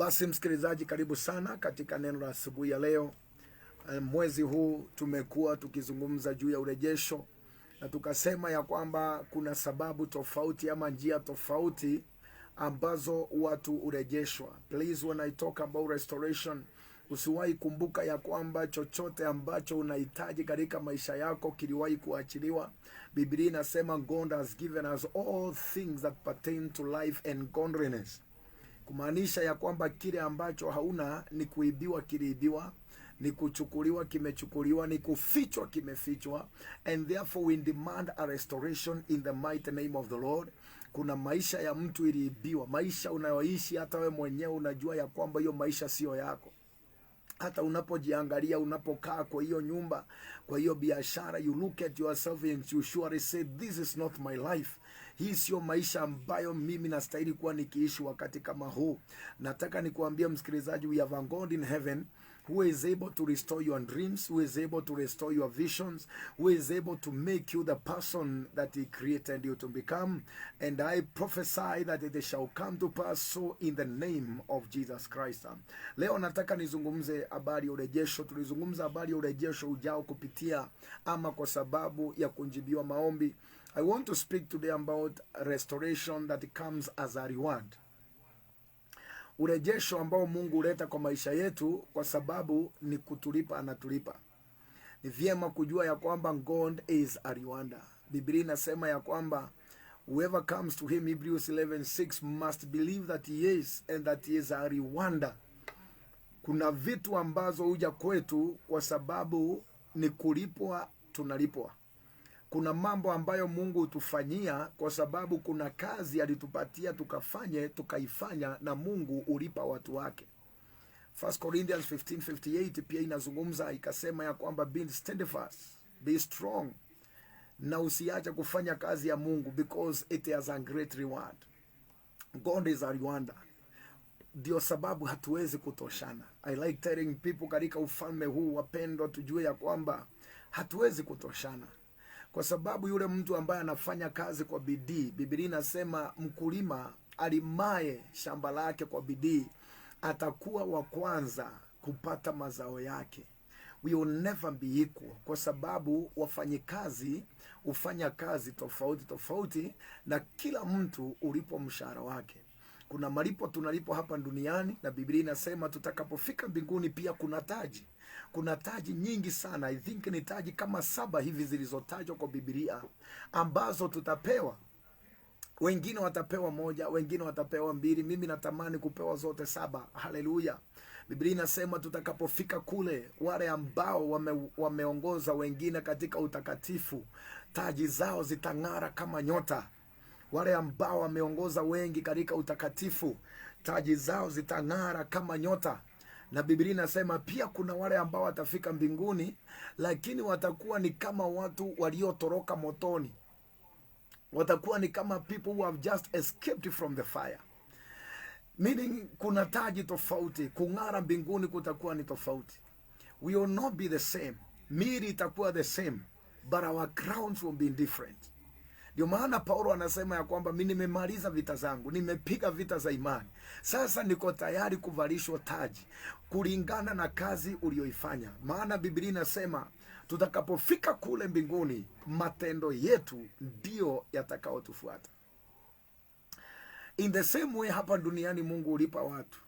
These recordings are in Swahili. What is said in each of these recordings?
Basi msikilizaji, karibu sana katika neno la asubuhi ya leo. Mwezi huu tumekuwa tukizungumza juu ya urejesho, na tukasema ya kwamba kuna sababu tofauti ama njia tofauti ambazo watu urejeshwa. Please, when I talk about restoration, usiwahi kumbuka ya kwamba chochote ambacho unahitaji katika maisha yako kiliwahi kuachiliwa. Biblia inasema God has given us all things that pertain to life and godliness. Kumaanisha ya kwamba kile ambacho hauna ni kuibiwa kiliibiwa, ni kuchukuliwa kimechukuliwa, ni kufichwa kimefichwa, and therefore we demand a restoration in the mighty name of the Lord. Kuna maisha ya mtu iliibiwa, maisha unayoishi hata we mwenyewe unajua ya kwamba hiyo maisha sio yako. Hata unapojiangalia, unapokaa kwa hiyo nyumba, kwa hiyo biashara, you look at yourself and you surely say, this is not my life. Hii sio maisha ambayo mimi nastahili kuwa nikiishi wakati kama huu. Nataka nikuambia msikilizaji, we have a God in heaven who is able to restore your dreams, who is able to restore your visions, who is able to make you the person that he created you to become. And I prophesy that it shall come to pass so in the name of Jesus Christ. Leo nataka nizungumze habari ya urejesho. Tulizungumza habari ya urejesho ujao kupitia ama kwa sababu ya kujibiwa maombi. I want to speak today about restoration that comes as a reward. Urejesho ambao Mungu huleta kwa maisha yetu kwa sababu ni kutulipa, anatulipa. Ni vyema kujua ya kwamba God is a rewarder. Biblia inasema ya kwamba whoever comes to him, Hebrews 11:6, must believe that he is and that he is a rewarder. Kuna vitu ambazo huja kwetu kwa sababu ni kulipwa, tunalipwa. Kuna mambo ambayo Mungu hutufanyia kwa sababu kuna kazi alitupatia tukafanye, tukaifanya, na Mungu ulipa watu wake. 1 Corinthians 15:58 pia inazungumza ikasema ya kwamba be steadfast, be strong, na usiache kufanya kazi ya Mungu because it has a great reward. God is a rewarder. Ndio sababu hatuwezi kutoshana. I like telling people katika ufalme huu, wapendwa, tujue ya kwamba hatuwezi kutoshana. Kwa sababu yule mtu ambaye anafanya kazi kwa bidii, Biblia inasema mkulima alimaye shamba lake kwa bidii atakuwa wa kwanza kupata mazao yake. We will never be equal, kwa sababu wafanyikazi hufanya kazi tofauti tofauti, na kila mtu ulipo mshahara wake. Kuna malipo tunalipo hapa duniani, na Biblia inasema tutakapofika mbinguni pia kuna taji. Kuna taji nyingi sana. I think ni taji kama 7 hivi zilizotajwa kwa Biblia ambazo tutapewa. Wengine watapewa 1, wengine watapewa 2. Mimi natamani kupewa zote 7. Haleluya. Biblia inasema tutakapofika kule, wale ambao wameongoza wengine katika utakatifu, taji zao zitang'ara kama nyota. Wale ambao wameongoza wengi katika utakatifu, taji zao zitang'ara kama nyota. Na Biblia inasema pia kuna wale ambao watafika mbinguni, lakini watakuwa ni kama watu waliotoroka motoni. Watakuwa ni kama people who have just escaped from the fire. Meaning kuna taji tofauti, kung'ara mbinguni kutakuwa ni tofauti. We will not be the same. Miri itakuwa the same, but our crowns will be different. Ndio maana Paulo anasema ya kwamba mimi nimemaliza vita zangu, nimepiga vita za imani. Sasa niko tayari kuvalishwa taji kulingana na kazi uliyoifanya. Maana Biblia inasema tutakapofika kule mbinguni, matendo yetu ndio yatakayotufuata. In the same way hapa duniani Mungu ulipa watu,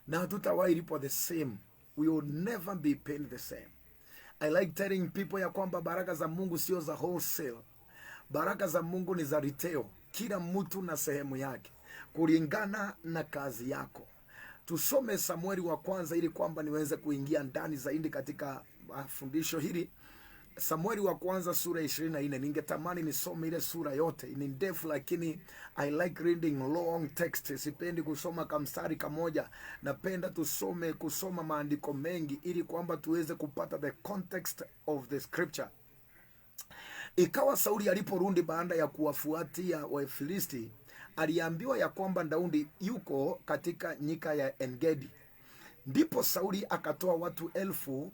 na hatutawahi lipo the same. We will never be paid the same. I like telling people ya kwamba baraka za Mungu sio za wholesale. Baraka za Mungu ni za retail. Kila mtu na sehemu yake kulingana na kazi yako. Tusome Samueli wa kwanza ili kwamba niweze kuingia ndani zaidi katika fundisho hili. Samueli wa kwanza sura 24. Ningetamani nisome ile sura yote. Ni ndefu, lakini I like reading long text. Sipendi kusoma kamstari kamoja. Napenda kusoma maandiko mengi ili kwamba tuweze kupata the context of the scripture. Ikawa Sauli aliporudi baada ya kuwafuatia Wafilisti, aliambiwa ya kwamba Daudi yuko katika nyika ya Engedi. Ndipo Sauli akatoa watu 1000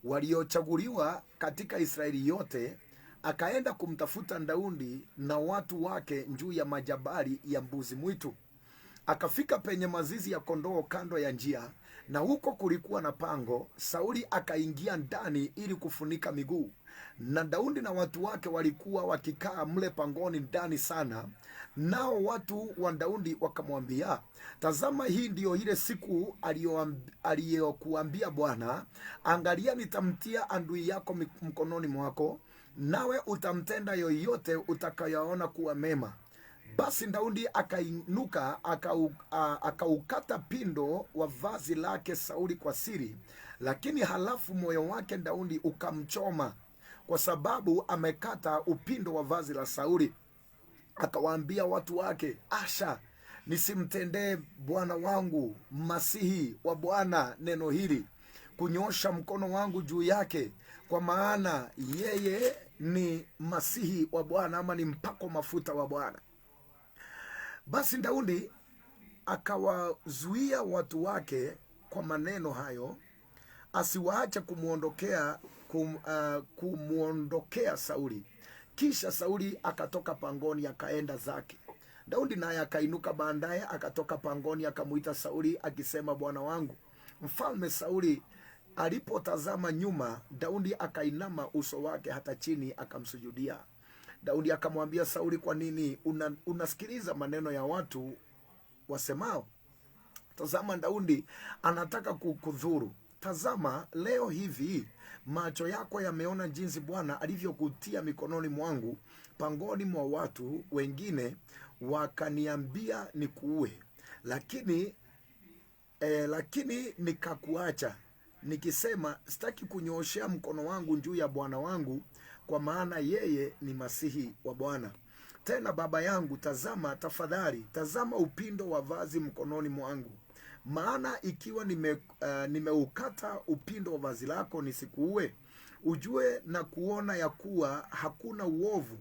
waliochaguliwa katika Israeli yote, akaenda kumtafuta Daudi na watu wake juu ya majabali ya mbuzi mwitu. Akafika penye mazizi ya kondoo kando ya njia, na huko kulikuwa na pango. Sauli akaingia ndani ili kufunika miguu, na Daudi na watu wake walikuwa wakikaa mle pangoni ndani sana. Nao watu wa Daudi wakamwambia, tazama, hii ndiyo ile siku aliyokuambia Bwana, angalia, nitamtia adui yako mkononi mwako, nawe utamtenda yoyote utakayoona kuwa mema. Basi Daudi akainuka akaukata pindo wa vazi lake Sauli kwa siri, lakini halafu moyo wake Daudi ukamchoma kwa sababu amekata upindo wa vazi la Sauli. Akawaambia watu wake, asha, nisimtendee bwana wangu masihi wa Bwana neno hili, kunyosha mkono wangu juu yake, kwa maana yeye ni masihi wa Bwana, ama ni mpako mafuta wa Bwana. Basi Daudi akawazuia watu wake kwa maneno hayo, asiwaache kumuondokea Sauli. Kisha Sauli akatoka pangoni akaenda zake. Daudi naye akainuka baadaye, akatoka pangoni akamuita Sauli akisema, bwana wangu mfalme. Sauli alipotazama nyuma, Daudi akainama uso wake hata chini akamsujudia. Daudi akamwambia Sauli, kwa nini unasikiliza maneno ya watu wasemao? Tazama, Daudi anataka kukudhuru. Tazama, leo hivi macho yako yameona jinsi Bwana alivyokutia mikononi mwangu pangoni mwa watu wengine, wakaniambia nikuue, lakini nikakuacha, nikisema, sitaki kunyooshea mkono wangu juu ya bwana wangu, kwa maana yeye ni masihi wa Bwana. Tena baba yangu, tazama, tafadhali tazama upindo wa vazi mkononi mwangu, maana ikiwa nimeukata upindo wa vazi lako nisikuue, ujue na kuona ya kuwa hakuna uovu,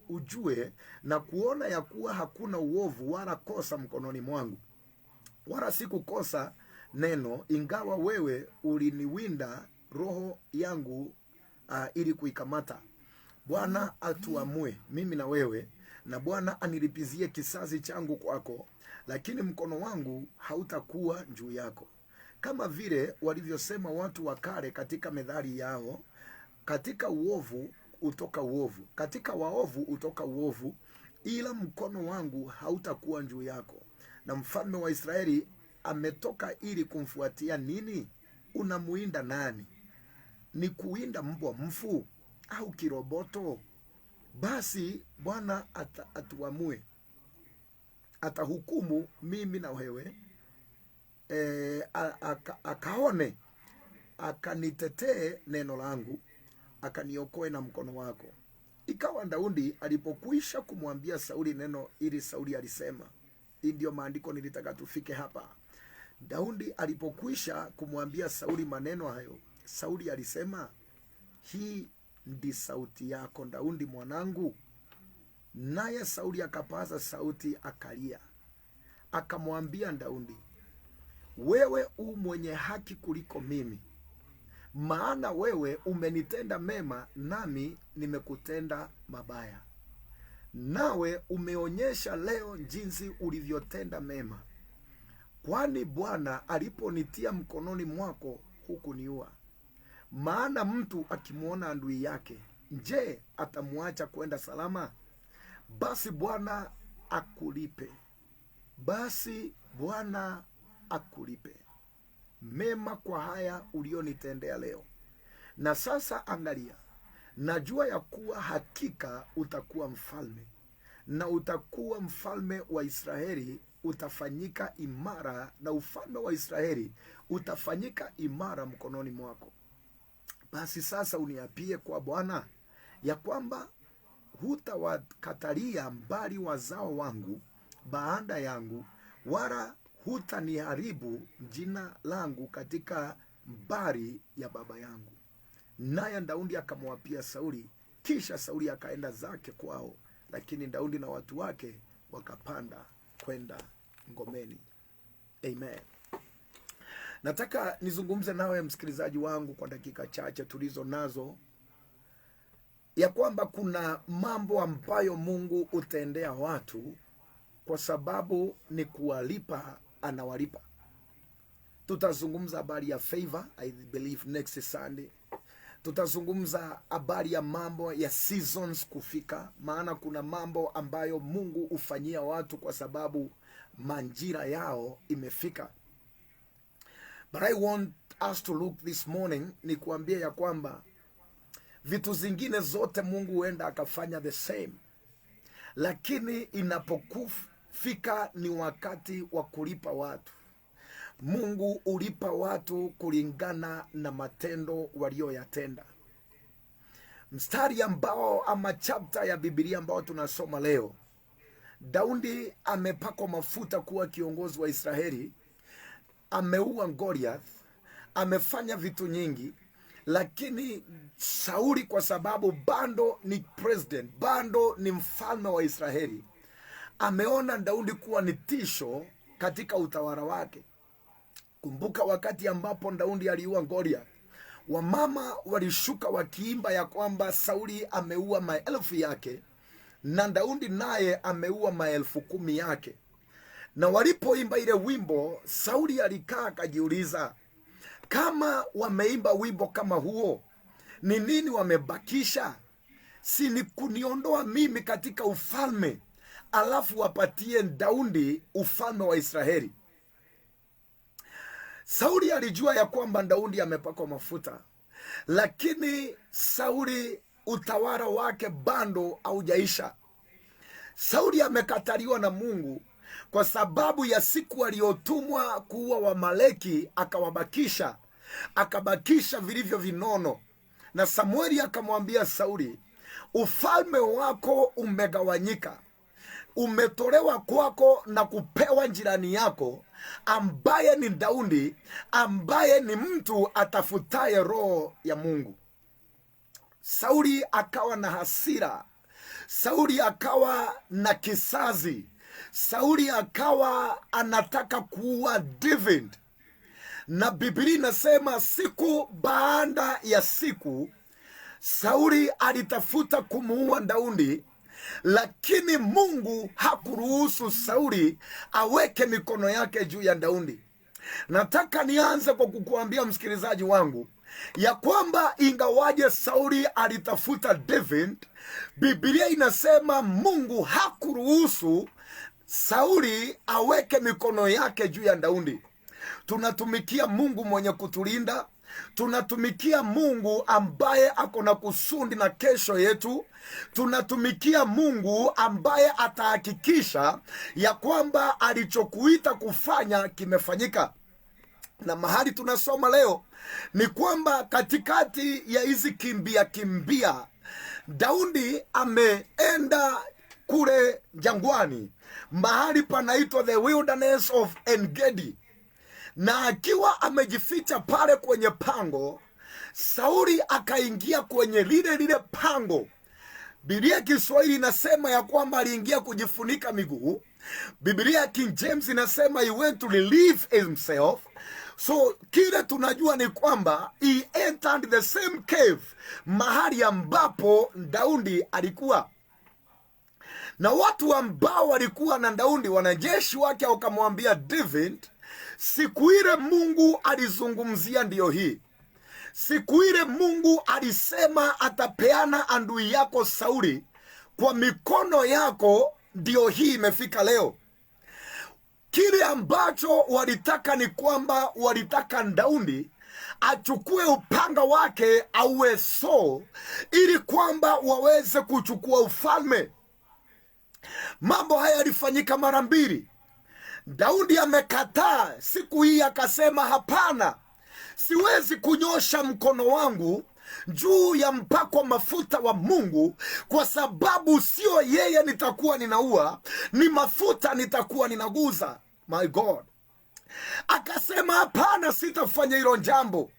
ujue na kuona ya kuwa hakuna uovu wala kosa mkononi mwangu, wala sikukosa neno, ingawa wewe uliniwinda roho yangu ili kuikamata. Bwana atuamue mimi na wewe, na Bwana anilipizie kisasi changu kwako, lakini mkono wangu hautakuwa juu yako. Kama vile walivyosema watu wa kale katika methali yao, katika uovu utoka uovu, katika waovu utoka uovu, ila mkono wangu hautakuwa juu yako. Na mfalme wa Israeli ametoka ili kumfuatia nini? Unamuinda nani? Ni kuinda mbwa mfu au kiroboto? Basi Bwana atuamue, atahukumu mimi na wewe, akaone, akanitetee neno langu, akaniokoe na mkono wako. Ikawa Daudi alipokwisha kumwambia Sauli neno ili, Sauli alisema, hii ndio maandiko nilitaka tufike hapa. Daudi alipokwisha kumwambia Sauli maneno hayo, Sauli alisema, hii ndi sauti yako Daudi mwanangu. Naye Sauli akapaza sauti akalia, akamwambia Daudi, wewe u mwenye haki kuliko mimi, maana wewe umenitenda mema, nami nimekutenda mabaya. Nawe umeonyesha leo jinsi ulivyotenda mema, kwani Bwana aliponitia mkononi mwako hukuniua. Maana mtu akimwona adui yake, je, atamwacha kwenda salama? Basi Bwana akulipe, basi Bwana akulipe mema kwa haya ulionitendea leo. Na sasa angalia, najua ya kuwa hakika utakuwa mfalme, na utakuwa mfalme wa Israeli, utafanyika imara, na ufalme wa Israeli utafanyika imara mkononi mwako. Basi sasa uniapie kwa Bwana ya kwamba hutawakatalia mbali wazao wangu baada yangu, wala hutaniharibu jina langu katika mbari ya baba yangu. Naye Daudi akamwapia Sauli. Kisha Sauli akaenda zake kwao, lakini Daudi na watu wake wakapanda kwenda ngomeni. Amen. Nataka nizungumze nawe msikilizaji wangu kwa dakika chache tulizo nazo, ya kwamba kuna mambo ambayo Mungu hutendea watu kwa sababu ni kuwalipa, anawalipa. Tutazungumza habari ya favor, I believe next Sunday. Tutazungumza habari ya mambo ya seasons kufika, maana kuna mambo ambayo Mungu hufanyia watu kwa sababu manjira yao imefika. But I want us to look this morning, ni kuambia ya kwamba vitu zingine zote Mungu huenda akafanya the same, lakini inapokufika ni wakati wa kulipa watu, Mungu ulipa watu kulingana na matendo walioyatenda. Mstari ambao ama chapter ya Biblia ambao tunasoma leo, Daudi amepakwa mafuta kuwa kiongozi wa Israeli, ameua Goliath, amefanya vitu nyingi, lakini Sauli kwa sababu bado ni president, bado ni mfalme wa Israeli, ameona Daudi kuwa ni tisho katika utawala wake. Kumbuka wakati ambapo Daudi aliua Goliath, wamama walishuka wakiimba ya kwamba Sauli ameua maelfu yake na Daudi naye ameua maelfu 10 yake. Na walipoimba ile wimbo, Sauli alikaa akajiuliza, kama wameimba wimbo kama huo, ni nini wamebakisha? Si ni kuniondoa mimi katika ufalme, alafu wapatie Daudi ufalme wa Israeli. Sauli alijua ya kwamba Daudi amepakwa mafuta, lakini Sauli utawala wake bado haujaisha. Sauli amekataliwa na Mungu kwa sababu ya siku aliyotumwa kuua Wamaleki, akabakisha vilivyo vinono. Na Samueli akamwambia Sauli, ufalme wako umegawanyika, umetolewa kwako na kupewa jirani yako ambaye ni Daudi, ambaye ni mtu atafutaye roho ya Mungu. Sauli akawa na hasira, Sauli akawa na kisazi, Sauli akawa anataka kuua David. Na Biblia inasema siku baada ya siku Sauli alitafuta kumuua Daudi, lakini Mungu hakuruhusu Sauli aweke mikono yake juu ya Daudi. Nataka nianze kwa kukuambia msikilizaji wangu ya kwamba ingawaje Sauli alitafuta David, Biblia inasema Mungu hakuruhusu Sauli aweke mikono yake juu ya Daudi. Tunatumikia Mungu mwenye kutulinda, tunatumikia Mungu ambaye ako na kusudi na kesho yetu, tunatumikia Mungu ambaye atahakikisha ya kwamba alichokuita kufanya kimefanyika. Na mahali tunasoma leo ni kwamba katikati ya hizi kimbia Daudi ameenda kule jangwani, mahali panaitwa the wilderness of En-Gedi, na akiwa amejificha pale kwenye pango, Sauli akaingia kwenye lile pango. Biblia Kiswahili inasema ya kwamba aliingia kujifunika miguu. Biblia King James inasema he went to relieve himself. So kile tunajua ni kwamba he entered the same cave, mahali ambapo Daudi alikuwa. Na watu ambao walikuwa na Daudi, wanajeshi wake, wakamwambia David, siku ile Mungu alizungumzia ndiyo hii. Siku ile Mungu alisema atapeana adui yako Sauli kwa mikono yako, ndiyo hii imefika leo. Kile ambacho walitaka ni kwamba walitaka Daudi achukue upanga wake auwe Saul, ili kwamba waweze kuchukua ufalme. Mambo haya yalifanyika mara mbili. Daudi amekataa siku hii, akasema hapana, siwezi kunyosha mkono wangu juu ya mpakwa mafuta wa Mungu, kwa sababu sio yeye nitakuwa ninaua, ni mafuta nitakuwa ninaguza. My God. Akasema hapana, sitafanya hilo jambo,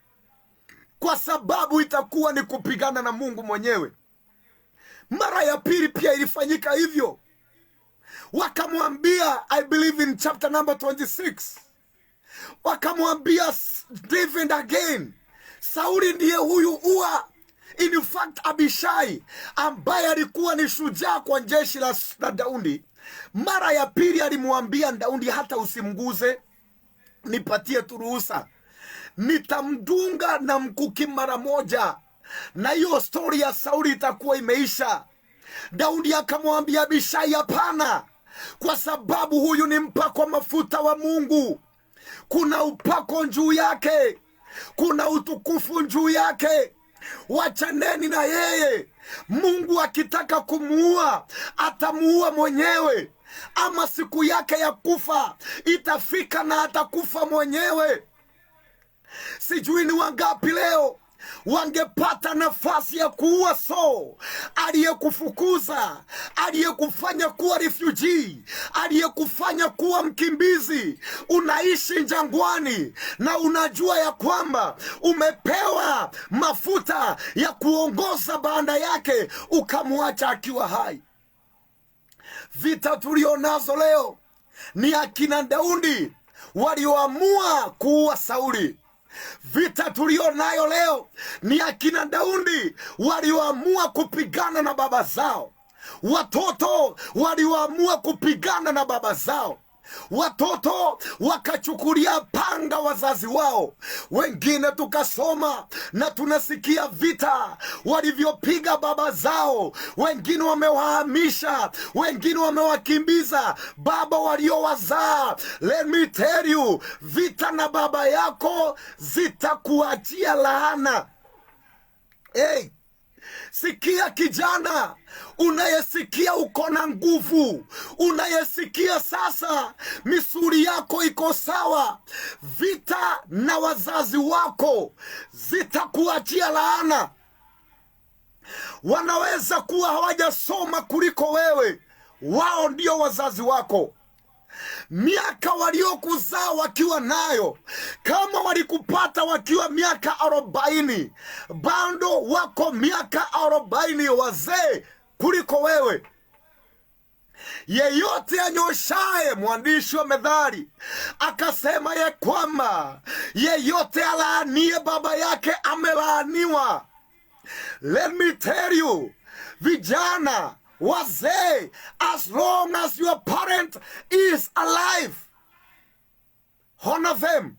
kwa sababu itakuwa ni kupigana na Mungu mwenyewe. Mara ya pili pia ilifanyika hivyo. Wakamwambia, I believe in chapter number 26, wakamwambia David again, Sauli ndiye huyu ua. In fact, Abishai ambaye alikuwa ni shujaa kwa jeshi la Daudi, Mara ya pili alimwambia Daudi, hata usimguze, nipatie tu ruhusa, nitamdunga na mkuki mara moja, na hiyo stori ya Sauli itakuwa imeisha. Daudi akamwambia Abishai, hapana, kwa sababu huyu ni mpako mafuta wa Mungu. Kuna upako juu yake, kuna utukufu juu yake. Wachaneni na yeye. Mungu akitaka kumuua atamuua mwenyewe, ama siku yake ya kufa itafika na atakufa mwenyewe. Sijui ni wangapi leo wangepata nafasi ya kuua Saul, aliyekufukuza, aliyekufanya kuwa refugee, aliyekufanya kuwa mkimbizi. Unaishi jangwani na unajua ya kwamba umepewa mafuta ya kuongoza baada yake, ukamwacha akiwa hai. Vita tulionazo leo ni akina Daudi walioamua kuua Sauli. Vita tulio nayo leo ni akina Daudi walioamua kupigana na baba zao. Watoto walioamua kupigana na baba zao. Watoto wakachukulia panga wazazi wao. Wengine tukasoma na tunasikia vita walivyopiga baba zao. Wengine wamewahamisha, wengine wamewakimbiza baba waliowazaa. Let me tell you, vita na baba yako zitakuachia laana. Hey, sikia kijana, unayesikia uko na nguvu, unayesikia sasa misuli yako iko sawa, vita na wazazi wako zitakuachia laana. Wanaweza kuwa hawajasoma kuliko wewe, wao ndio wazazi wako. Miaka waliokuzaa wakiwa nayo, kama walikupata wakiwa miaka 40, bado wako miaka 40 wazee kuliko wewe. Yeyote anyoshaye, mwandishi wa Methali akasema ya kwamba yeyote alaanie baba yake amelaaniwa. Let me tell you, vijana, wazee, as long as your parent is alive, honor them.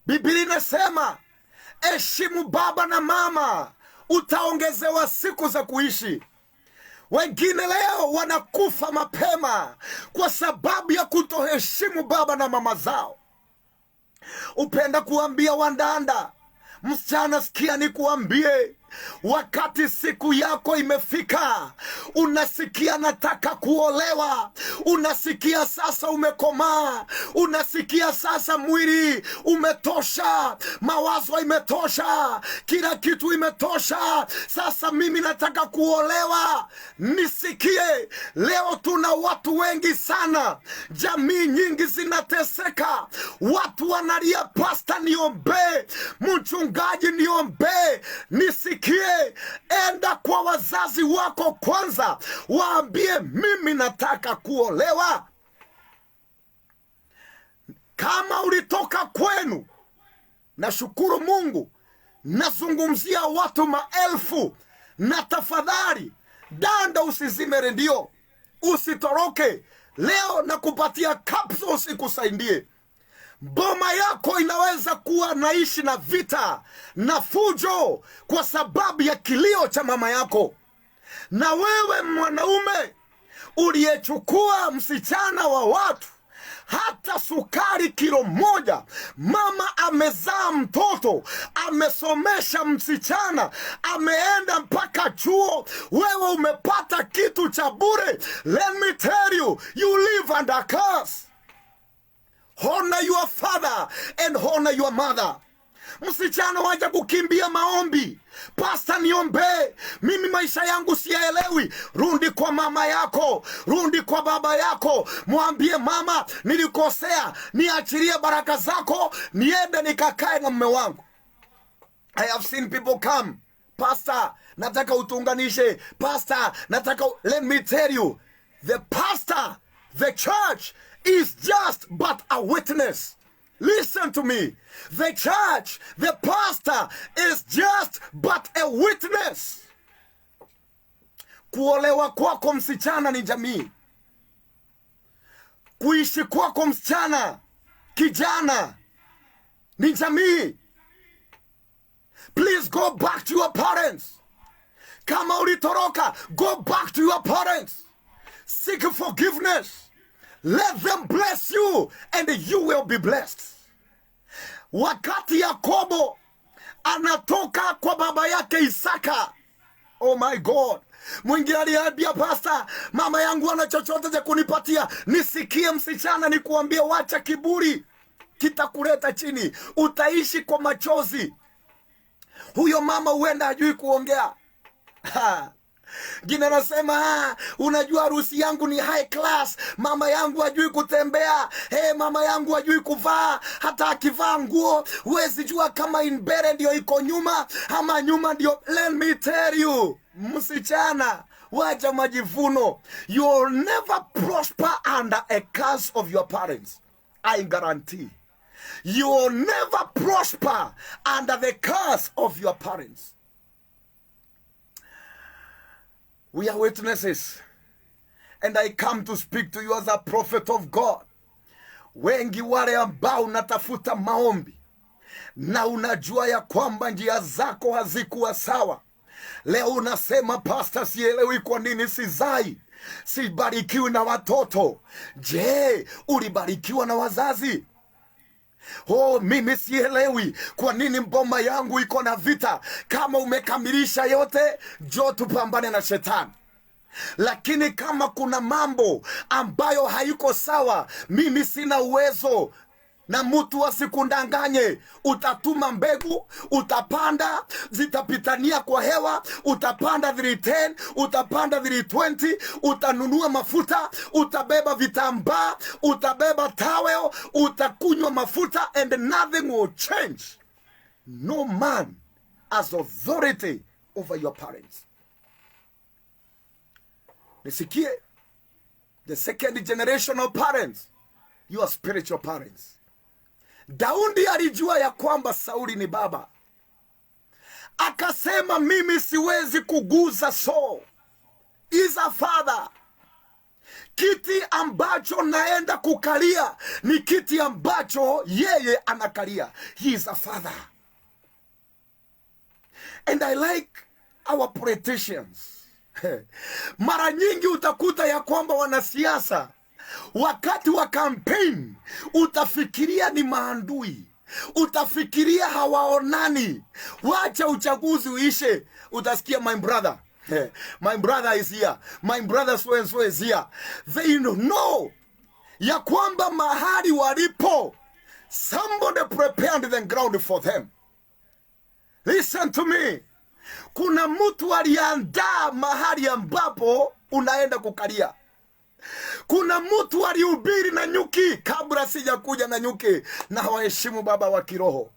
Biblia inasema heshimu baba na mama, utaongezewa siku za kuishi. Wengine leo wanakufa mapema kwa sababu ya kutoheshimu baba na mama zao. Upenda kuambia wandanda, msichana, sikia nikuambie, wakati siku yako imefika, unasikia nataka kuolewa, unasikia sasa umekomaa, unasikia sasa mwili umetosha, mawazo imetosha, kila kitu imetosha, sasa mimi nataka kuolewa. Nisikie, leo tuna watu wengi sana, jamii nyingi zinateseka, watu wanalia, pasta niombe, mchungaji niombe. Nisikie, enda kwa wazazi wako kwanza, waambie mimi nataka kuolewa. Kama ulitoka kwenu, nashukuru Mungu, nazungumzia watu maelfu. Na tafadhali danda, usizime redio, usitoroke. Leo nakupatia capsules ikusaidie. Boma yako inaweza kuwa naishi na vita na fujo kwa sababu ya kilio cha mama yako. Na wewe mwanaume uliyechukua msichana wa watu, hata sukari kilo moja, mama amezaa mtoto, amesomesha msichana, ameenda mpaka chuo, wewe umepata kitu cha bure. Let me tell you, you live under curse. Honor your father and honor your mother. Msichana waja kukimbia maombi, pasta niombe, mimi maisha yangu siyaelewi. Rudi kwa mama yako, rudi kwa baba yako, mwambie mama, nilikosea, niachilie baraka zako, niende nikakae na mume wangu. I have seen people come, pastor, nataka utuunganishe, pastor, nataka. Let me tell you, the pastor, the church is just but a witness. Listen to me. The church, the pastor is just but a witness. Kuolewa kwako msichana ni jamii. kuishi kwako msichana, kijana, ni jamii. Please go back to your parents. Kama ulitoroka, go back to your parents. Seek forgiveness. Let them bless you and you will be blessed. Wakati Yakobo anatoka kwa baba yake Isaka, oh my God, mwingine aliambia pastor, mama yangu ana chochote cha kunipatia. Nisikie msichana, nikuambie, wacha kiburi, kitakuleta chini. Utaishi kwa machozi. Huyo mama huenda hajui kuongea. Gina nasema, unajua harusi yangu ni high class, mama yangu hajui kutembea, mama yangu hajui kuvaa, hata akivaa nguo huwezi jua kama inbere ndio iko nyuma ama nyuma ndio. Let me tell you, msichana, wacha majivuno. You will never prosper under a curse of your parents. I guarantee. You will never prosper under the curse of your parents. We are witnesses, and I come to speak to you as a prophet of God. Wengi wale ambao unatafuta maombi na unajua ya kwamba njia zako hazikuwa sawa, leo unasema, pastor, sielewi kwa nini sizai, sibarikiwi na watoto. Je, ulibarikiwa na wazazi? Mimi sielewi kwa nini mboma yangu iko na vita. Kama umekamilisha yote, njoo tupambane na shetani. Lakini kama kuna mambo ambayo hayuko sawa, mimi sina uwezo. Na mtu asikundanganye. Utatuma mbegu, utapanda, zitapitania kwa hewa. Utapanda 310, utapanda 320, utanunua mafuta, utabeba vitambaa, utabeba towel, utakunywa mafuta, and nothing will change. No man has authority over your parents. Nisikie, the second generation of parents, you are spiritual parents. Daudi alijua ya kwamba Sauli ni baba. Akasema, mimi siwezi kuguza Saul. Is a father. Kiti ambacho naenda kukalia ni kiti ambacho yeye anakalia. He is a father. And I like our politicians. Mara nyingi utakuta ya kwamba wanasiasa, wakati wa campaign, utafikiria ni maandui, utafikiria hawaonani. Wacha uchaguzi uishe, utasikia my brother, my brother is here, my brother so and so is here. They know ya kwamba mahali walipo, somebody prepared the ground for them. Listen to me. Kuna mtu aliandaa mahali ambapo unaenda kukalia. Kuna mtu alihubiri na nyuki kabla sijakuja na nyuki, na waheshimu baba wa kiroho.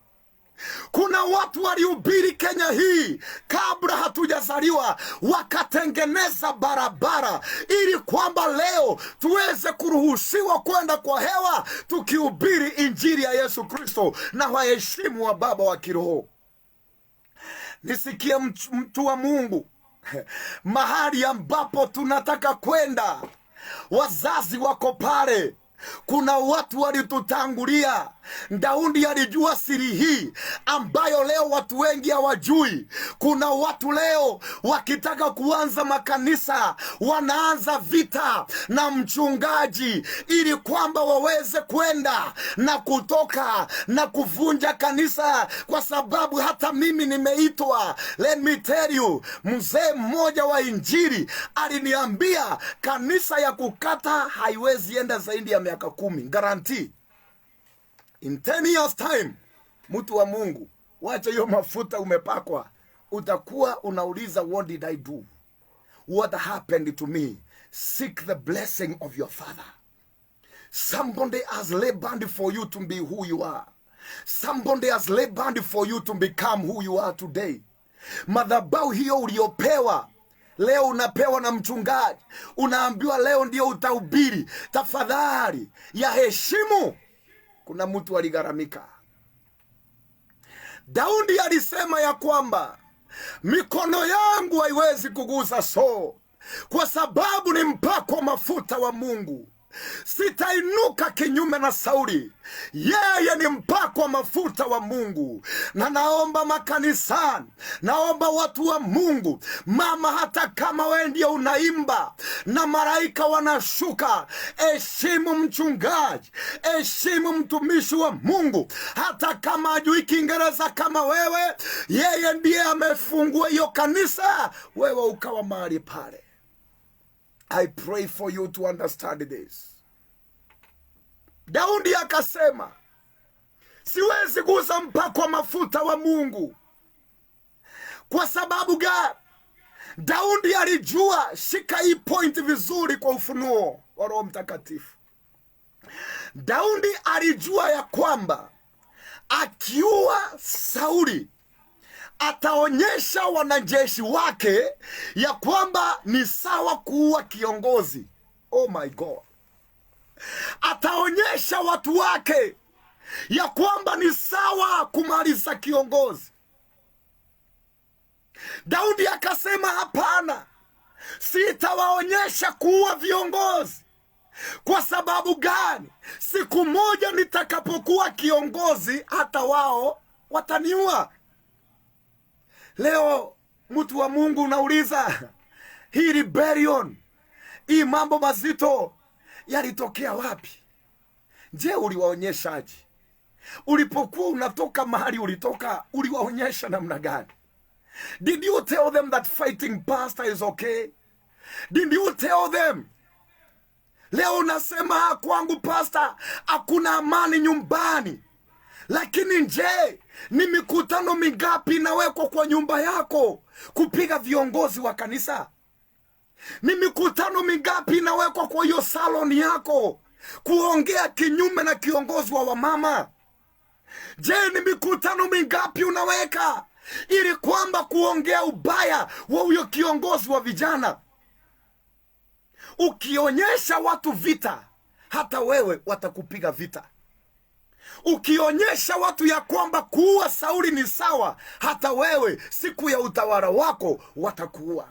Kuna watu walihubiri Kenya hii kabla hatujazaliwa, wakatengeneza barabara ili kwamba leo tuweze kuruhusiwa kwenda kwa hewa tukihubiri injili ya Yesu Kristo, na waheshimu wa baba wa kiroho. Nisikie mtu wa Mungu, mahali ambapo tunataka kwenda, wazazi wako pale. Kuna watu walitutangulia. Daudi alijua siri hii ambayo leo watu wengi hawajui. Kuna watu leo wakitaka kuanza makanisa, wanaanza vita na mchungaji ili kwamba waweze kwenda na kutoka na kuvunja kanisa, kwa sababu hata mimi nimeitwa. Let me tell you, mzee mmoja wa injili aliniambia kanisa ya kukata haiwezi enda zaidi ya miaka 10. Guarantee. In 10 years time, mtu wa Mungu, wacha hiyo mafuta umepakwa, utakuwa unauliza, what did I do? What happened to me? Seek the blessing of your father. Somebody has labored for you to be who you are. Somebody has labored for you to become who you are today. Madhabahu hiyo uliopewa, leo unapewa na mchungaji, unaambiwa leo ndio utahubiri. Tafadhali ya heshimu. Kuna mtu aligharamika. Daudi alisema ya kwamba mikono yangu haiwezi kugusa Saul, kwa sababu ni mpako mafuta wa Mungu. sitainuka kinyume na Sauli. Yeye ni mpakwa mafuta wa Mungu. Na naomba makanisani, naomba watu wa Mungu, mama, hata kama wewe ndio unaimba na malaika wanashuka, heshimu mchungaji, heshimu mtumishi wa Mungu. Hata kama hajui Kiingereza kama wewe, yeye ndiye amefungua hiyo kanisa, wewe ukawa mahali pale. I pray for you to understand this. Daudi akasema, siwezi guza mpakwa mafuta wa Mungu. Kwa sababu gani? Daudi alijua, shika hii point vizuri kwa ufunuo wa Roho Mtakatifu. Daudi alijua ya kwamba akiua Sauli ataonyesha wanajeshi wake ya kwamba ni sawa kuua kiongozi. Oh my God. Ataonyesha watu wake ya kwamba ni sawa kumaliza kiongozi. Daudi akasema, hapana, sitawaonyesha kuua viongozi. Kwa sababu gani? Siku moja nitakapokuwa kiongozi, hata wao wataniua. Leo mtu wa Mungu unauliza, hii rebellion, hii mambo mazito yalitokea wapi? Je, uliwaonyeshaje? Ulipokuwa unatoka mahali ulitoka, uliwaonyesha namna gani? Did you tell them that fighting pastor is okay? Did you tell them? Leo unasema, kwangu pastor hakuna amani nyumbani. Lakini je, ni mikutano mingapi inawekwa kwa nyumba yako kupiga viongozi wa kanisa? Ni mikutano mingapi inawekwa kwa hiyo saloni yako kuongea kinyume na kiongozi wa wamama? Je, ni mikutano mingapi unaweka ili kwamba kuongea ubaya wa huyo kiongozi wa vijana? Ukionyesha watu vita, hata wewe watakupiga vita. Ukionyesha watu ya kwamba kuua Sauli ni sawa, hata wewe siku ya utawala wako watakuua.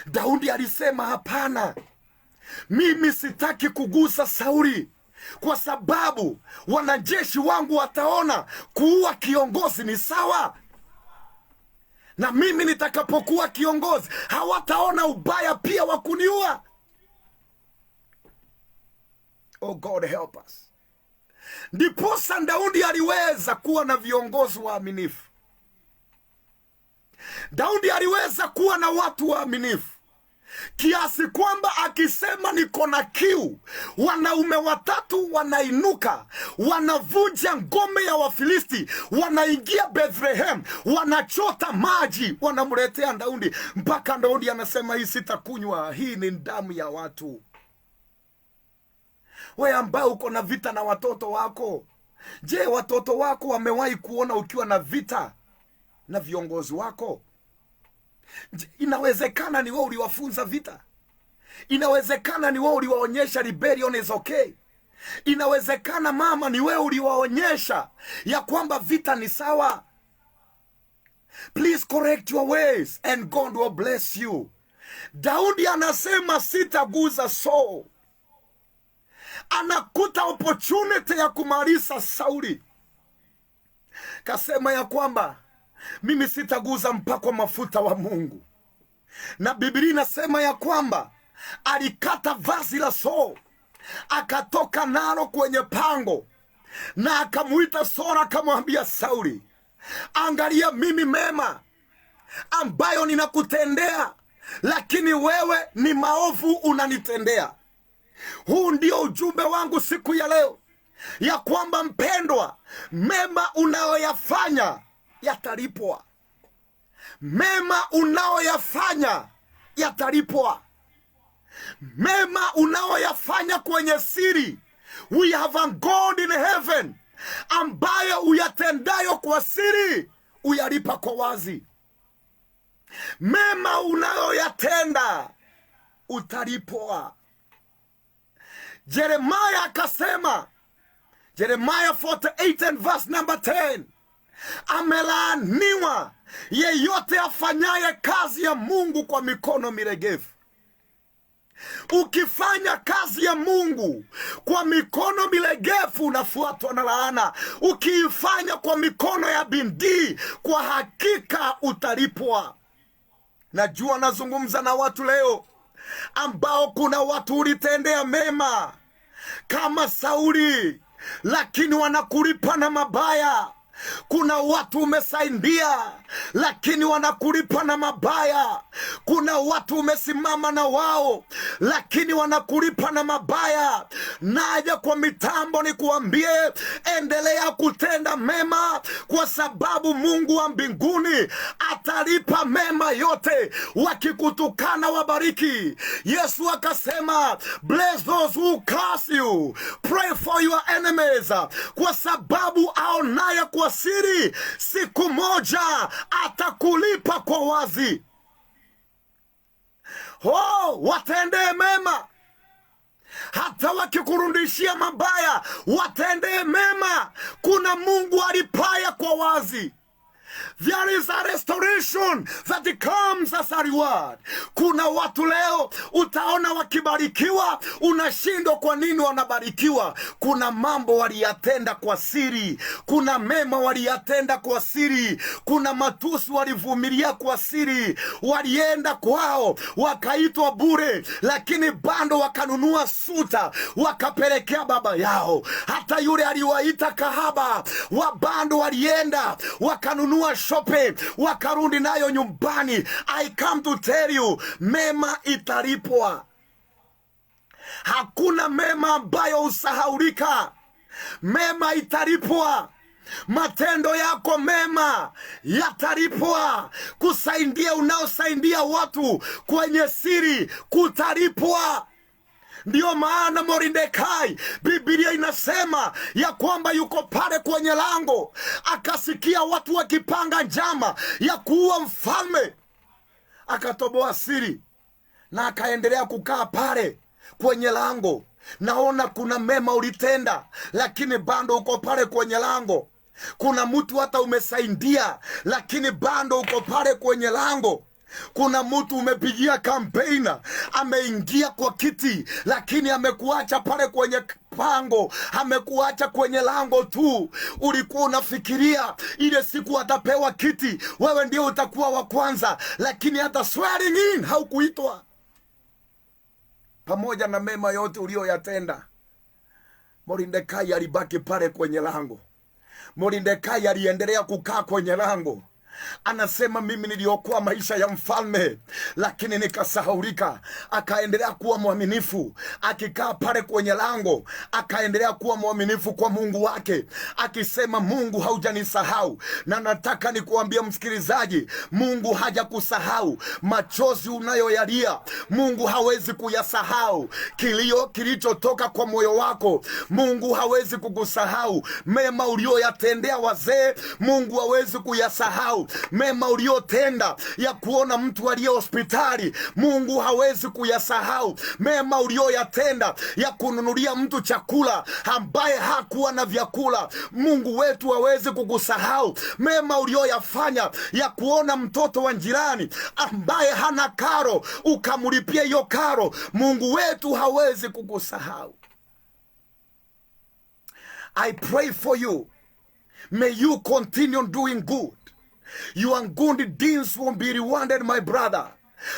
Daudi alisema, hapana, mimi sitaki kugusa Sauli, kwa sababu wanajeshi wangu wataona kuua kiongozi ni sawa. Na mimi nitakapokuwa kiongozi, hawataona ubaya pia wa kuniua. Oh God, help us. Ndiposa Daudi aliweza kuwa na viongozi waaminifu. Daudi aliweza kuwa na watu waaminifu kiasi kwamba akisema niko na kiu, wanaume watatu wanainuka, wanavunja ngome ya Wafilisti, wanaingia Bethlehem, wanachota maji, wanamletea Daudi, mpaka Daudi anasema, hii sitakunywa, hii ni damu ya watu. Wewe ambao uko na vita na watoto wako, je, watoto wako wamewahi kuona ukiwa na vita na viongozi wako? Inawezekana ni wewe uliwafunza vita. Inawezekana ni wewe uliwaonyesha rebellion is okay. Inawezekana mama, ni wewe uliwaonyesha ya kwamba vita ni sawa. Please correct your ways and God will bless you. Daudi anasema, sitaguza Saul. Anakuta opportunity ya kumaliza Sauli. Kasema ya kwamba mimi sitaguza mpakwa mafuta wa Mungu. Na Biblia inasema ya kwamba alikata vazi la Saul, akatoka nalo kwenye pango, na akamuita Saul, akamwambia Sauli, angalia mimi mema ambayo ninakutendea, lakini wewe ni maovu unanitendea. Huu ndio ujumbe wangu siku ya leo, ya kwamba mpendwa, mema unayoyafanya yatalipwa. Mema unayoyafanya yatalipwa. Mema unayoyafanya kwenye siri, we have a God in heaven ambayo uyatendayo kwa siri uyalipa kwa wazi. Mema unayoyatenda utalipwa. Jeremiah akasema, Jeremiah 48 and verse number 10, amelaaniwa yeyote afanyaye kazi ya Mungu kwa mikono miregevu. Ukifanya kazi ya Mungu kwa mikono milegefu unafuatwa na laana. Ukiifanya kwa mikono ya bidii, kwa hakika utalipwa. Najua nazungumza na watu leo ambao kuna watu ulitendea mema kama Sauli, lakini wanakulipa na mabaya. Kuna watu umesaidia lakini wanakulipa na mabaya. Kuna watu umesimama na wao lakini wanakulipa na mabaya. Naja kwa mitambo ni kuambie, endelea kutenda mema, kwa sababu Mungu wa mbinguni atalipa mema yote. Wakikutukana wabariki. Yesu akasema, bless those who curse you, pray for your enemies, kwa sababu aonaye kwa siri siku moja atakulipa kwa wazi. Watendee mema. Hata wakikurudishia mabaya, watendee mema. Kuna Mungu alipaye kwa wazi. There is a restoration that comes as a reward. Kuna watu leo utaona wakibarikiwa, unashindwa kwa nini wanabarikiwa. Kuna mambo waliyatenda kwa siri. Kuna mema waliyatenda kwa siri. Kuna matusi walivumilia kwa siri. Walienda kwao wakaitwa bure, lakini bado wakanunua suta wakapelekea baba yao. Hata yule aliwaita kahaba, bado walienda wakanunua shope wakarudi nayo nyumbani. I come to tell you, mema italipwa. Hakuna mema ambayo usahaulika. Mema italipwa. Matendo yako mema yatalipwa. Kusaidia unaosaidia watu kwenye siri kutalipwa. Ndiyo maana Mordekai, Biblia inasema ya kwamba yuko pale kwenye lango, akasikia watu wakipanga njama ya kuua mfalme. Akatoboa siri na akaendelea kukaa pale kwenye lango. Naona kuna mema ulitenda, lakini bado uko pale kwenye lango. Kuna mtu hata umesaidia, lakini bado uko pale kwenye lango. Kuna mtu umepigia kampeni, ameingia kwa kiti, lakini amekuacha pale kwenye pango, amekuacha kwenye lango tu. Ulikuwa unafikiria ile siku atapewa kiti, wewe ndio utakuwa wa kwanza, lakini hata swearing in haukuitwa. Pamoja na mema yote ulioyatenda, Mordekai alibaki pale kwenye lango. Mordekai aliendelea kukaa kwenye lango. Anasema, mimi niliokoa maisha ya mfalme, lakini nikasahaulika. Akaendelea kuwa mwaminifu, akikaa pale kwenye lango, akaendelea kuwa mwaminifu kwa Mungu wake, akisema, Mungu haujanisahau. Na nataka nikuambia msikilizaji, Mungu hajakusahau. Machozi unayoyalia Mungu hawezi kuyasahau. Kilio kilichotoka kwa moyo wako Mungu hawezi kukusahau. Mema ulioyatendea wazee Mungu hawezi kuyasahau. Mema uliotenda ya kuona mtu aliye hospitali Mungu hawezi kuyasahau. Mema ulioyatenda ya kununulia mtu chakula ambaye hakuwa na vyakula Mungu wetu hawezi kukusahau. Mema ulioyafanya ya kuona mtoto wa jirani ambaye hana karo ukamlipia hiyo karo Mungu wetu hawezi kukusahau. I pray for you. May you continue doing good. Your good deeds will be rewarded, my brother.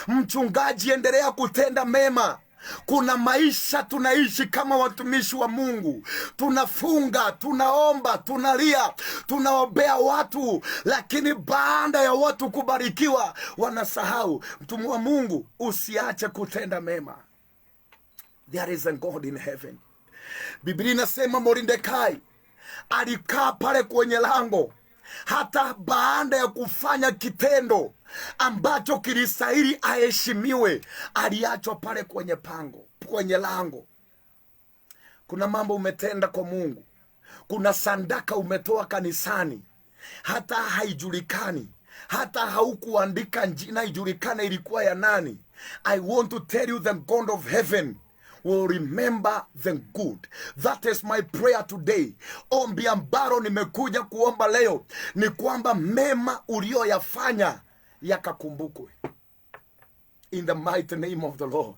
Mchungaji, endelea kutenda mema. Kuna maisha tunaishi kama watumishi wa Mungu. Tunafunga, tunaomba, tunalia, tunaombea watu, lakini baada ya watu kubarikiwa wanasahau. Mtume wa Mungu, usiache kutenda mema. There is a God in heaven. Biblia inasema Mordekai alikaa pale kwenye lango hata baada ya kufanya kitendo ambacho kilistahili aheshimiwe, aliachwa pale kwenye pango, kwenye lango. Kuna mambo umetenda kwa Mungu. Kuna sadaka umetoa kanisani, hata haijulikani, hata haukuandika jina ijulikane ilikuwa ya nani. I want to tell you, the God of heaven will remember the good. That is my prayer today. Ombi ambalo nimekuja kuomba leo ni kwamba mema ulioyafanya yakakumbukwe. In the mighty name of the Lord.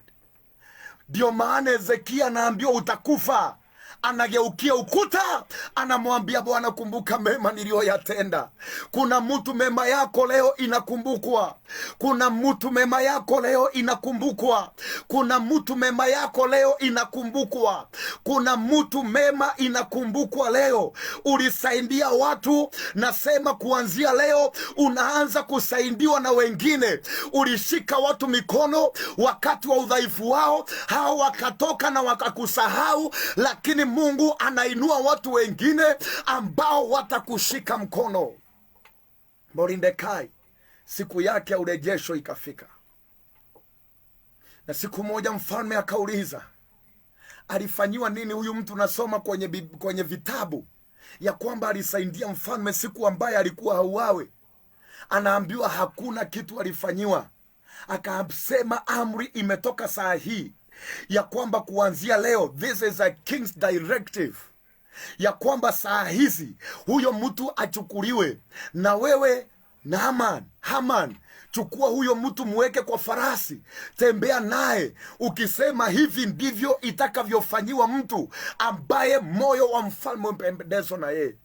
Ndio maana Hezekia anaambiwa utakufa. Anageukia ukuta, anamwambia Bwana, kumbuka mema niliyoyatenda. Kuna mtu mema yako leo inakumbukwa. Kuna mtu mema yako leo inakumbukwa. Kuna mtu mema yako leo inakumbukwa. Kuna mtu mema inakumbukwa leo. Ulisaidia watu, nasema kuanzia leo unaanza kusaidiwa na wengine. Ulishika watu mikono wakati wa udhaifu wao, hao wakatoka na wakakusahau, lakini Mungu anainua watu wengine ambao watakushika mkono. Mordekai, siku yake ya urejesho ikafika. Na siku moja mfalme akauliza, alifanyiwa nini huyu mtu? Nasoma kwenye vitabu ya kwamba alisaidia mfalme siku ambaye alikuwa hauawe. Anaambiwa hakuna kitu alifanyiwa. Akasema amri imetoka saa hii ya kwamba kuanzia leo, this is a king's directive, ya kwamba saa hizi huyo mtu achukuliwe. Na wewe na Haman, chukua huyo mtu muweke kwa farasi, tembea naye ukisema hivi ndivyo itakavyofanyiwa mtu ambaye moyo wa mfalme umependezwa na yeye.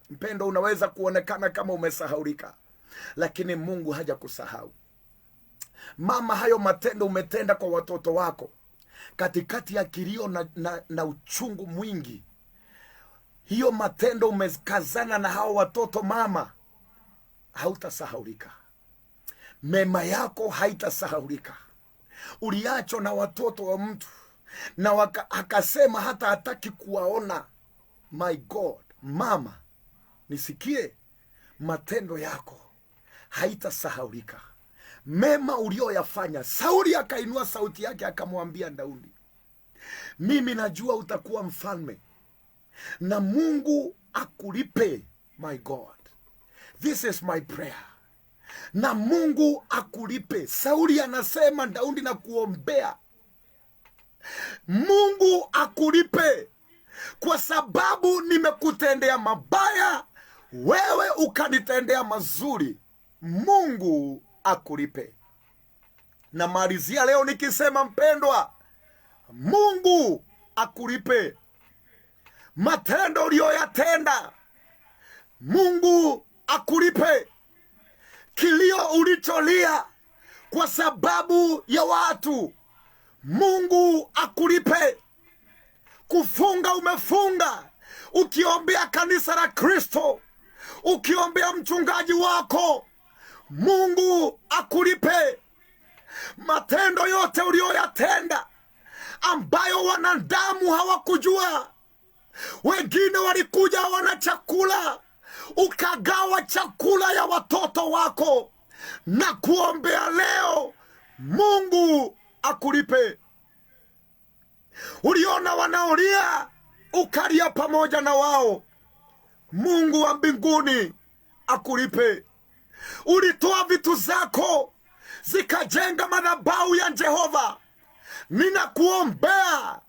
Mpendo, unaweza kuonekana kama umesahaulika, lakini Mungu hajakusahau. Mama, hayo matendo umetenda kwa watoto wako katikati ya kilio na uchungu mwingi, hiyo matendo umekazana na hao watoto, mama, hautasahaulika. Mema yako haitasahaulika. Uliachwa na watoto wa mtu na akasema hata hataki kuwaona. My God, mama, nisikie, matendo yako haitasahaulika. Mema ulioyafanya. Sauli akainua sauti yake akamwambia Daudi, mimi najua utakuwa mfalme na Mungu akulipe. My God, this is my prayer. Na Mungu akulipe. Sauli anasema, Daudi, na kuombea Mungu akulipe, kwa sababu nimekutendea mabaya, wewe ukanitendea mazuri. Mungu akulipe. Na malizia leo nikisema, mpendwa, Mungu akulipe matendo uliyoyatenda. Mungu akulipe kilio ulicholia kwa sababu ya watu. Mungu akulipe kufunga umefunga, ukiombea kanisa la Kristo, ukiombea mchungaji wako. Mungu akulipe matendo yote uliyoyatenda ambayo wanadamu hawakujua. Wengine walikuja wana chakula, ukagawa chakula ya watoto wako. Na kuombea leo, Mungu akulipe. Uliona wanaolia, ukalia pamoja na wao. Mungu wa mbinguni akulipe. Ulitoa vitu zako zikajenga madhabahu ya Jehova. Ninakuombea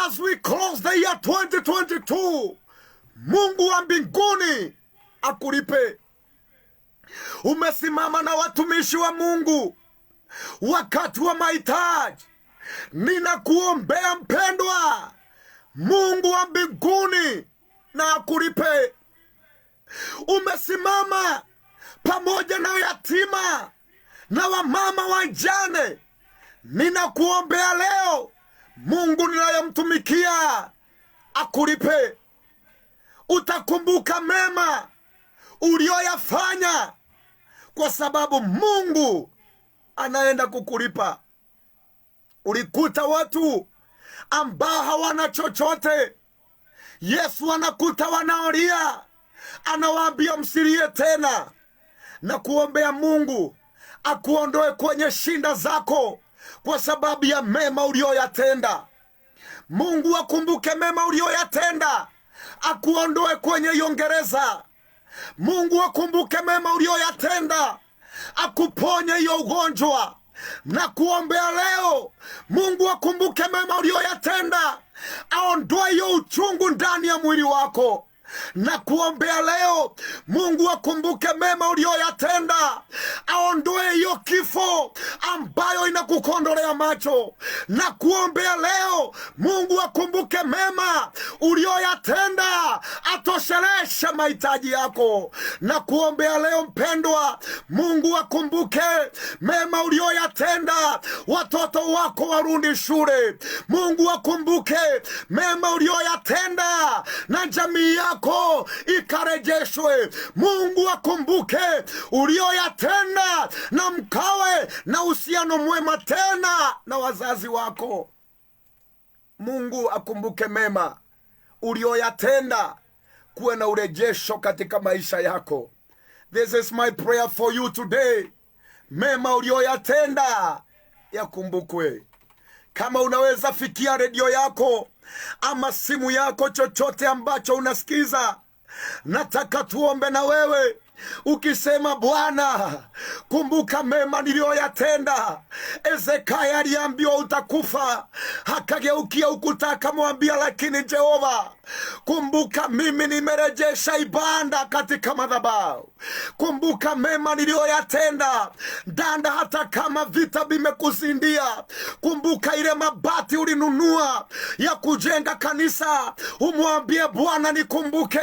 as we close the year 2022, Mungu wa mbinguni akulipe. Umesimama na watumishi wa Mungu wakati wa mahitaji. Ninakuombea mpendwa, Mungu wa mbinguni na akulipe. Umesimama pamoja na yatima na wamama wajane. Ninakuombea leo, Mungu ninayemtumikia akulipe. Utakumbuka mema ulioyafanya, kwa sababu Mungu anaenda kukulipa. Ulikuta watu ambao hawana chochote, Yesu anakuta wanaolia, anawaambia msilie tena. Na kuombea Mungu akuondoe kwenye shinda zako kwa sababu ya mema ulioyatenda. Mungu akumbuke mema ulioyatenda, akuondoe kwenye hiyo gereza. Mungu akumbuke mema ulioyatenda, akuponye hiyo ugonjwa. Na kuombea leo, Mungu akumbuke mema ulioyatenda, aondoe hiyo uchungu ndani ya mwili wako. Na kuombea leo, Mungu akumbuke mema uliyoyatenda, aondoe hiyo kifo ambayo inakukondolea macho. Na kuombea leo, Mungu akumbuke mema uliyoyatenda, atosheleshe mahitaji yako. Na kuombea leo mpendwa, Mungu akumbuke mema uliyoyatenda, watoto wako warudi shule. Mungu akumbuke mema uliyoyatenda, na jamii yako ikarejeshwe. Mungu akumbuke uliyoyatenda, na mkawe na uhusiano mwema tena na wazazi wako. Mungu akumbuke mema uliyoyatenda, kuwe na urejesho katika maisha yako. This is my prayer for you today. Mema uliyoyatenda yakumbukwe. Kama unaweza fikia redio yako ama simu yako, chochote ambacho unasikiza, nataka tuombe na wewe ukisema, Bwana, kumbuka mema niliyoyatenda. Ezekia aliambiwa utakufa, akageukia ukuta akamwambia, lakini Jehova, kumbuka mimi nimerejesha ibada katika madhabahu. Kumbuka mema niliyoyatenda. Danda, hata kama vita vimekuzindia, kumbuka ile mabati ulinunua ya kujenga kanisa, umwambie Bwana nikumbuke.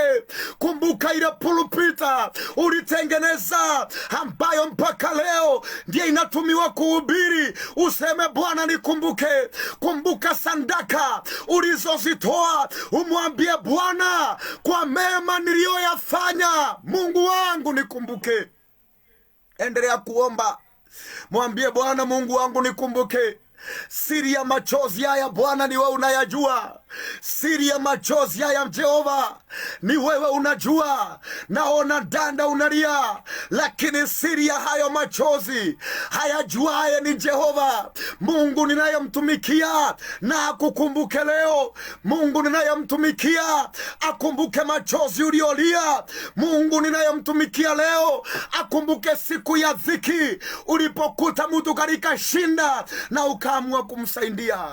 Kumbuka ile pulpita ulitengeneza ambayo mpaka leo ndiye inatumiwa kuhubiri, useme Bwana nikumbuke. Kumbuka sandaka ulizozitoa, umwambie Bwana, kwa mema niliyoyafanya, Mungu wangu nikumbuke. Endelea kuomba, mwambie Bwana, Mungu wangu nikumbuke. Siri ya machozi haya Bwana ni wewe unayajua. Siri ya machozi haya Jehova ni wewe unajua. Naona danda unalia, lakini siri ya hayo machozi hayajuaye ni Jehova. Mungu ninayemtumikia na akukumbuke leo. Mungu ninayemtumikia akumbuke machozi uliolia. Mungu ninayemtumikia leo akumbuke siku ya dhiki ulipokuta mtu katika shinda na ukaamua kumsaidia.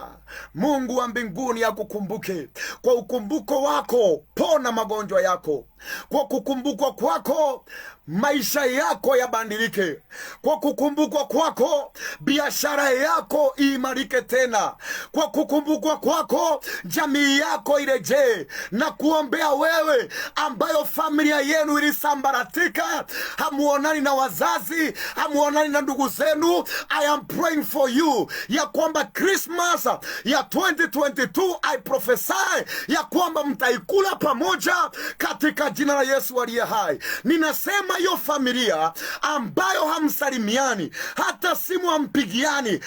Mungu wa mbinguni akukumbuke. Kwa ukumbuko wako pona magonjwa yako. Kwa kukumbukwa kwako maisha yako yabadilike. Kwa kukumbukwa kwako biashara yako iimarike tena. Kwa kukumbukwa kwako jamii yako irejee. Na kuombea wewe ambayo familia yenu ilisambaratika, hamuonani na wazazi, hamuonani na ndugu zenu, I am praying for you ya kwamba Christmas ya 2022 I prophesy ya kwamba mtaikula pamoja katika jina la Yesu aliye hai. Ninasema hiyo familia ambayo hamsalimiani, hata simu hampigiani,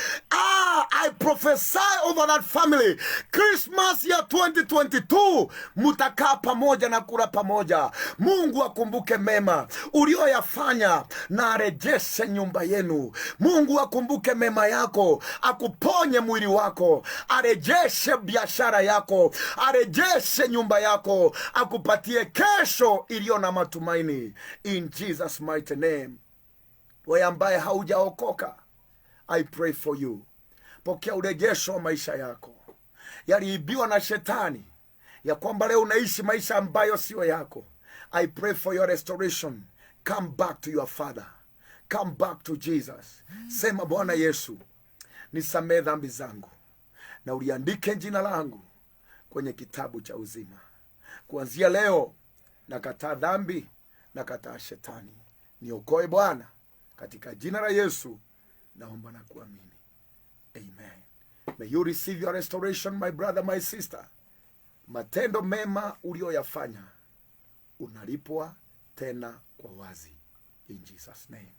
I prophesy over that family, Christmas ya 2022 mutakaa pamoja na kula pamoja. Mungu akumbuke mema ulioyafanya na arejeshe nyumba yenu. Mungu akumbuke mema yako, akuponye mwili wako, arejeshe biashara yako, arejeshe nyumba yako, akupatie kesho iliyo na matumaini. In Jesus mighty name. Wewe ambaye haujaokoka, I pray for you. Pokea urejesho wa maisha yako yaliibiwa na shetani, ya kwamba leo unaishi maisha ambayo sio yako. I pray for your restoration. Come back to your Father. Come back to Jesus. Sema, Bwana Yesu, nisamehe dhambi zangu na uliandike jina langu kwenye kitabu cha uzima. Kuanzia leo nakataa dhambi, nakataa shetani. Niokoe Bwana, katika jina la Yesu naomba na kuamini. Amen. May you receive your restoration, my brother, my sister. Matendo mema ulioyafanya unalipwa tena kwa wazi. In Jesus' name.